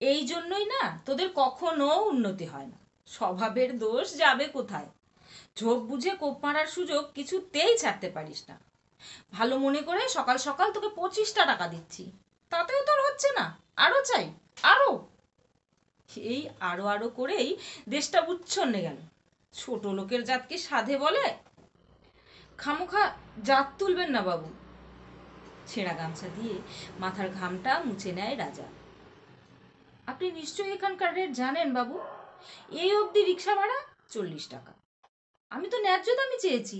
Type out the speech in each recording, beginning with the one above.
এই জন্যই না তোদের কখনো উন্নতি হয় না। স্বভাবের দোষ যাবে কোথায়? ঝোপ বুঝে কোপ মারার সুযোগ কিছুতেই ছাড়তে পারিস না। ভালো মনে করে সকাল সকাল তোকে 25টা টাকা দিচ্ছি, তাতেও তোর হচ্ছে না, আরো চাই, আরো। এই আরো আরো করেই দেশটা উচ্ছন্নে গেল। ছোট লোকের জাত কি সাধে বলে? খামোখা জাত তুলবেন না বাবু। ছেঁড়া গামছা দিয়ে মাথার ঘামটা মুছে নেয় রাজা। আপনি নিশ্চয়ই এখানকার রেট জানেন বাবু। এই অবধি রিক্সা ভাড়া 40 টাকা। আমি তো ন্যায্য দামই চেয়েছি।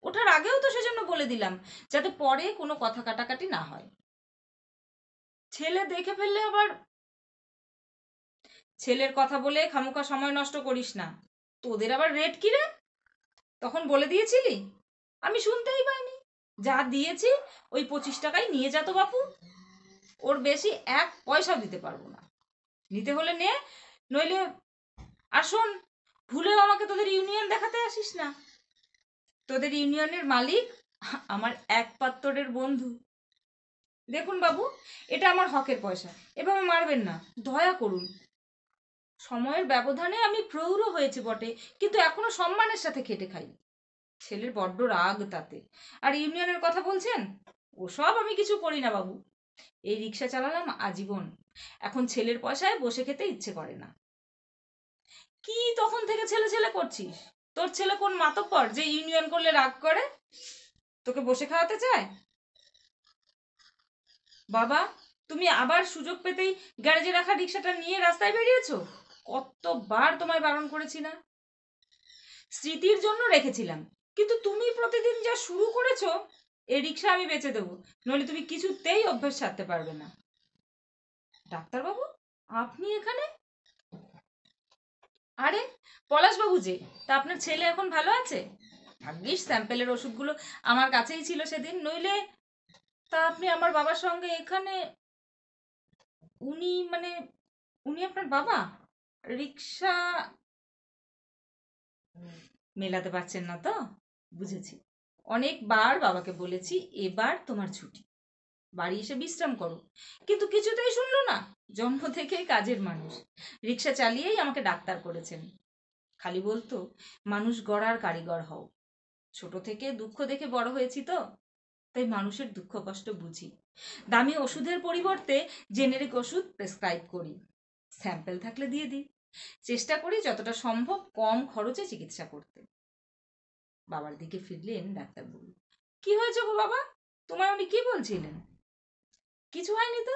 ওঠার আগেও তো সেজন্য বলে দিলাম, যাতে পরে কোনো কথা কাটাকাটি না হয়। ছেলে দেখে ফেললে আবার। ছেলের কথা বলে খামোখা সময় নষ্ট করিস না। তোদের আবার রেট কি রে? তখন বলে দিয়েছিলি? আমি শুনতেই পাইনি। যা দিয়েছি ওই 25 টাকাই নিয়ে যা তো বাপু। ওর বেশি 1 পয়সাও দিতে পারবো না। নিতে হলে নে, নইলে। আর শোন, ভুলেও আমাকে তোদের ইউনিয়ন দেখাতে আসিস না। তোদের ইউনিয়নের মালিক আমার এক পাত্তরের বন্ধু। দেখুন বাবু, এটা আমার হকের পয়সা, এভাবে মারবেন না, দয়া করুন। সময়ের ব্যবধানে আমি প্রৌঢ় হয়েছি বটে, কিন্তু এখনো সম্মানের সাথে খেটে খাই। ছেলের বড্ড রাগ তাতে। আর ইউনিয়নের কথা বলছেন? ওসব আমি কিছু করি না বাবু। এই রিক্সা চালালাম আজীবন, এখন ছেলের পয়সায় বসে খেতে ইচ্ছে করে না। কি তখন থেকে ছেলে ছেলে করছিস? তোর ছেলে কোন মাতব্বর যে ইউনিয়ন করলে রাগ করে? তোকে বসে খাওয়াতে চায়? বাবা, তুমি আবার সুযোগ পেতেই গ্যারেজে রাখা রিক্সাটা নিয়ে রাস্তায় বেরিয়েছো। কতবার তোমায় বারণ করেছি না? স্মৃতির জন্য রেখেছিলাম, কিন্তু তুমি প্রতিদিন যা শুরু করেছো। এই রিক্সা আমি বেচে দেবো, নইলে তুমি কিছুতেই অভ্যাস ছাড়তে পারবে না। ডাক্তারবাবু, আপনি এখানে? আরে, পলাশবাবু যে, তা আপনার ছেলে এখন ভালো আছে? ভাগ্যিস স্যাম্পেলের ওষুধগুলো আমার কাছেই ছিল সেদিন, নইলে। তা আপনি আমার বাবার সঙ্গে এখানে? উনি মানে, উনি আপনার বাবা? রিক্সা মেলাতে পারছেন না তো? বুঝেছি। অনেকবার বাবাকে বলেছি এবার তোমার ছুটি, বাড়ি এসে বিশ্রাম করো, কিন্তু কিছুতেই শুনলো না। জন্ম থেকেই কাজের মানুষ, রিক্সা চালিয়েই আমাকে ডাক্তার করেছেন। খালি বলতো, মানুষ গড়ার কারিগর হও। ছোট থেকে দুঃখ দেখে বড় হয়েছি তো, তাই মানুষের দুঃখ কষ্ট বুঝি। দামি ওষুধের পরিবর্তে জেনেরিক ওষুধ প্রেসক্রাইব করি। স্যাম্পেল থাকলে দিয়ে দিই। চেষ্টা করি যতটা সম্ভব কম খরচে চিকিৎসা করতে। বাবার দিকে ফিরলেন ডাক্তারবাবু। কি হয়েছে গো বাবা? তোমায় উনি কি বলছিলেন? কিছু হয়নি তো?